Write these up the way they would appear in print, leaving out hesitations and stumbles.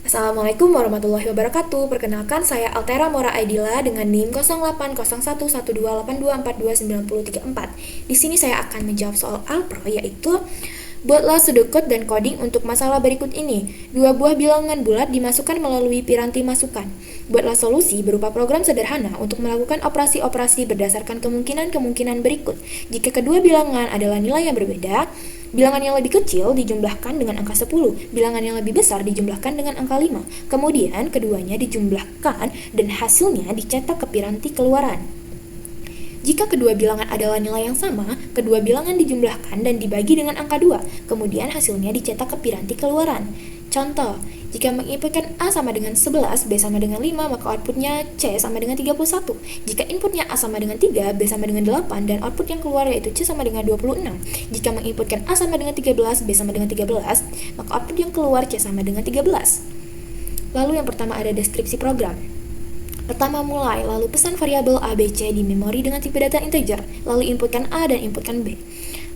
Assalamualaikum warahmatullahi wabarakatuh. Perkenalkan, saya Altera Mora Aidila dengan NIM 08011282429034. Di sini saya akan menjawab soal Alpro, yaitu buatlah sudokode dan coding untuk masalah berikut ini. Dua buah bilangan bulat dimasukkan melalui piranti masukan. Buatlah solusi berupa program sederhana untuk melakukan operasi-operasi berdasarkan kemungkinan-kemungkinan berikut. Jika kedua bilangan adalah nilai yang berbeda, bilangan yang lebih kecil dijumlahkan dengan angka 10, bilangan yang lebih besar dijumlahkan dengan angka 5. Kemudian keduanya dijumlahkan dan hasilnya dicetak ke piranti keluaran. Jika kedua bilangan adalah nilai yang sama, kedua bilangan dijumlahkan dan dibagi dengan angka 2. Kemudian hasilnya dicetak ke piranti keluaran. Contoh, jika menginputkan A sama dengan 11, B sama dengan 5, maka outputnya C sama dengan 31. Jika inputnya A sama dengan 3, B sama dengan 8, dan output yang keluar yaitu C sama dengan 26. Jika menginputkan A sama dengan 13, B sama dengan 13, maka output yang keluar C sama dengan 13. Lalu yang pertama ada deskripsi program. Pertama mulai, lalu pesan variabel A, B, C di memori dengan tipe data integer, lalu inputkan A dan inputkan B.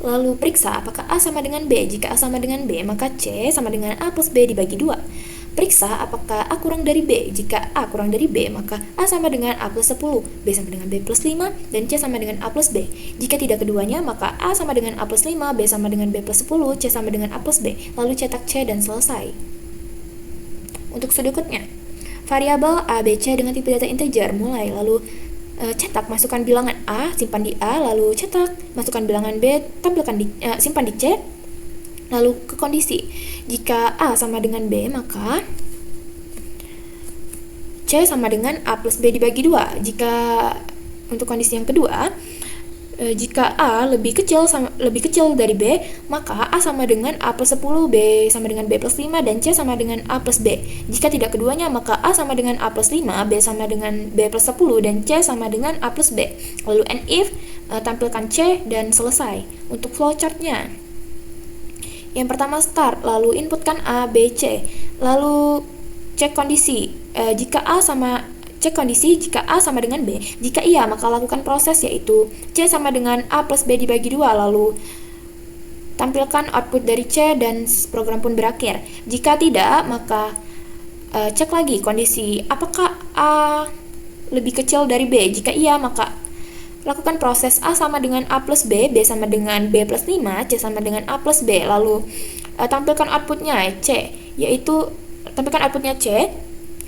Lalu periksa apakah A sama dengan B. Jika A sama dengan B, maka C sama dengan A plus B dibagi 2. Periksa apakah A kurang dari B. Jika A kurang dari B, maka A sama dengan A plus 10, B sama dengan B plus 5, dan C sama dengan A plus B. Jika tidak keduanya, maka A sama dengan A plus 5, B sama dengan B plus 10, C sama dengan A plus B. Lalu cetak C dan selesai. Untuk sudokode-nya, variabel A, B, C dengan tipe data integer, mulai, lalu cetak, masukkan bilangan A, simpan di A, lalu cetak, masukkan bilangan B, tampilkan simpan di C, lalu ke kondisi. Jika A sama dengan B, maka C sama dengan A plus B dibagi 2. Jika untuk kondisi yang kedua, jika A lebih kecil dari B, maka A sama dengan A plus 10, B sama dengan B plus 5, dan C sama dengan A plus B. Jika tidak keduanya, maka A sama dengan A plus 5, B sama dengan B plus 10, dan C sama dengan A plus B. Lalu and if, tampilkan C dan selesai. Untuk flowchart-nya, yang pertama start, lalu inputkan A, B, C, lalu cek kondisi. Jika A sama dengan B. Jika iya, maka lakukan proses yaitu C sama dengan A plus B dibagi 2, lalu tampilkan output dari C dan program pun berakhir. Jika tidak, maka cek lagi kondisi apakah A lebih kecil dari B. Jika iya, maka lakukan proses A sama dengan A plus B, B sama dengan B plus 5, C sama dengan A plus B, lalu tampilkan outputnya C,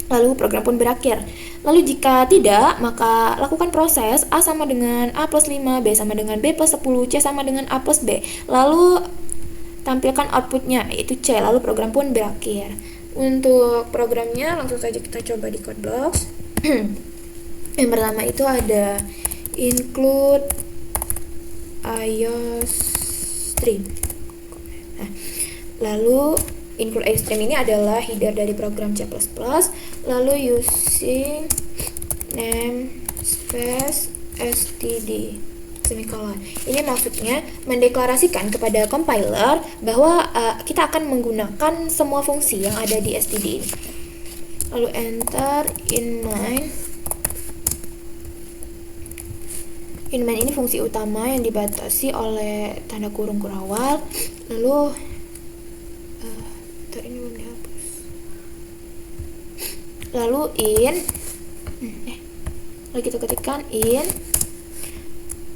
lalu program pun berakhir. Lalu jika tidak, maka lakukan proses A sama dengan A plus 5, B sama dengan B plus 10, C sama dengan A plus B, lalu tampilkan outputnya yaitu C, lalu program pun berakhir. Untuk programnya langsung saja kita coba di CodeBlocks. Yang pertama itu ada include iostream. Lalu include iostream ini adalah header dari program C++. Lalu using namespace std semikolon. Ini maksudnya mendeklarasikan kepada compiler bahwa kita akan menggunakan semua fungsi yang ada di std ini. Lalu enter inmain. Inmain ini fungsi utama yang dibatasi oleh tanda kurung kurawal. Lalu ini belum dihapus. Lalu lalu kita ketikkan in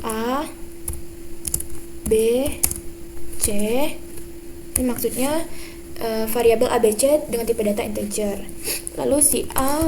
A, B, C. Ini maksudnya variabel A, B, C dengan tipe data integer. Lalu si A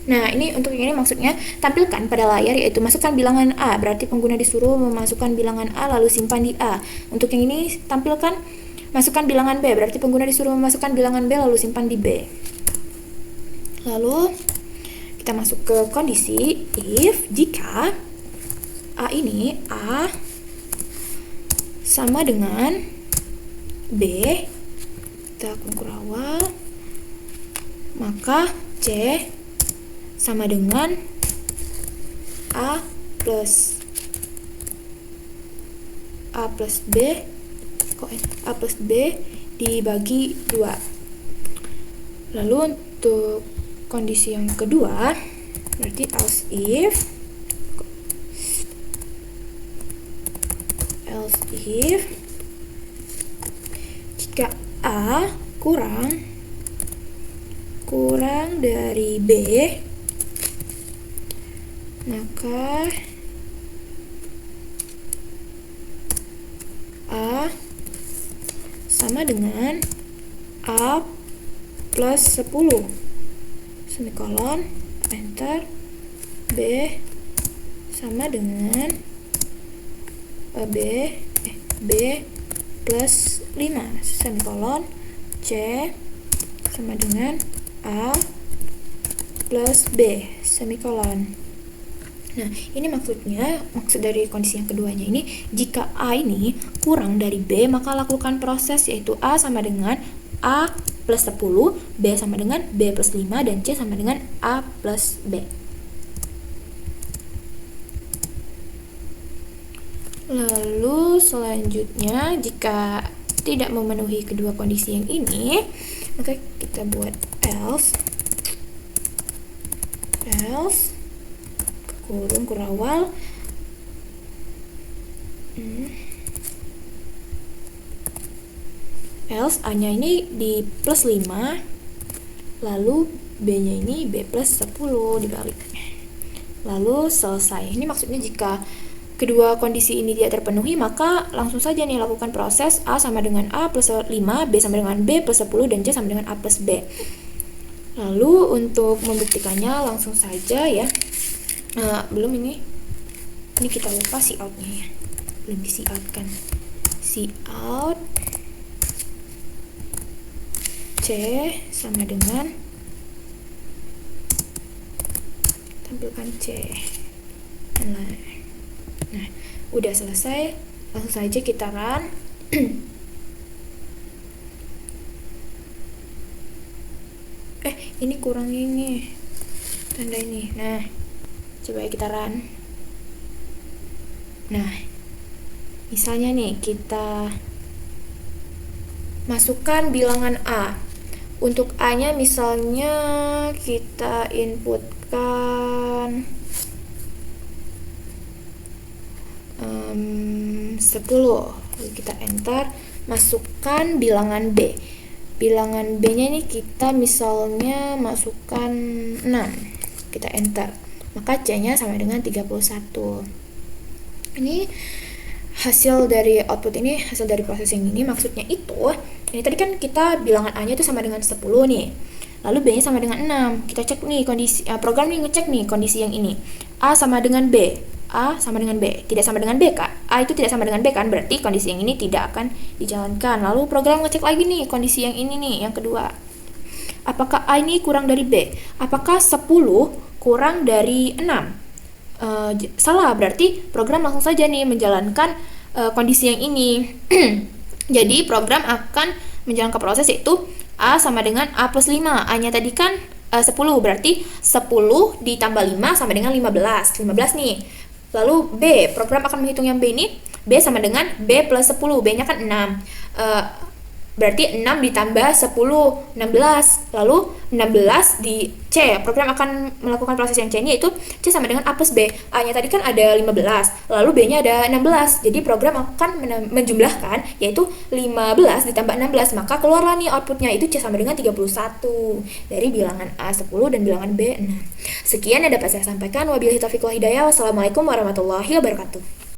Nah, ini untuk ini maksudnya tampilkan pada layar yaitu masukkan bilangan A, berarti pengguna disuruh memasukkan bilangan A lalu simpan di A. Untuk yang ini tampilkan masukkan bilangan B, berarti pengguna disuruh memasukkan bilangan B lalu simpan di B. Lalu kita masuk ke kondisi if jika A ini A sama dengan B, kita ukur awal, maka C sama dengan A plus B dibagi 2. Lalu untuk kondisi yang kedua, berarti else if jika A kurang dari B, maka A sama dengan A plus 10 semikolon, enter, B sama dengan B plus 5 semikolon, C sama dengan A plus B semikolon. Nah, ini maksud dari kondisi yang keduanya ini, jika A ini kurang dari B, maka lakukan proses yaitu A sama dengan A plus 10, B sama dengan B plus 5, dan C sama dengan A plus B. Lalu selanjutnya, jika tidak memenuhi kedua kondisi yang ini, maka kita buat else kurung kurawal else A-nya ini di plus 5, lalu B-nya ini B plus 10 dibalik, lalu selesai. Ini maksudnya jika kedua kondisi ini tidak terpenuhi, maka langsung saja nih lakukan proses A sama dengan A plus 5, B sama dengan B plus 10, dan C sama dengan A plus B. Lalu untuk membuktikannya langsung saja ya. Belum ini kita lupa si out-nya ya, belum di si out kan. Si out C sama dengan, tampilkan C. Nah, udah selesai, langsung saja kita run. Ini kurang ini tanda ini. Nah, coba kita run. Nah, misalnya nih kita masukkan bilangan A. Untuk A-nya misalnya kita inputkan 10, lalu kita enter, masukkan bilangan B. Bilangan B-nya ini kita misalnya masukkan 6, kita enter, maka C-nya sama dengan 31. Ini hasil dari output ini, hasil dari processing ini. Maksudnya itu, ini tadi kan kita bilangan A-nya itu sama dengan 10 nih, lalu B-nya sama dengan 6. Kita cek nih kondisi, program nih ngecek nih kondisi yang ini, A sama dengan B, A sama dengan B, tidak sama dengan B kan? A itu tidak sama dengan B kan? Berarti kondisi yang ini tidak akan dijalankan. Lalu program ngecek lagi nih kondisi yang ini nih, yang kedua. Apakah A ini kurang dari B? Apakah 10 kurang dari 6? Salah, berarti program langsung saja nih menjalankan kondisi yang ini. Jadi program akan menjalankan proses yaitu A sama dengan A plus 5. A-nya tadi kan 10, berarti 10 ditambah 5 sama dengan 15 nih. Lalu B, program akan menghitung yang B ini, B sama dengan B plus 10, B-nya kan 6, berarti 6 ditambah 10, 16, lalu 16 di C, program akan melakukan proses yang C-nya yaitu C sama dengan A plus B. A-nya tadi kan ada 15, lalu B-nya ada 16, jadi program akan menjumlahkan yaitu 15 ditambah 16, maka keluarlah nih outputnya itu C sama dengan 31 dari bilangan A 10 dan bilangan B 6. Sekian yang dapat saya sampaikan. Wabillahi taufiq wal hidayah. Wassalamualaikum warahmatullahi wabarakatuh.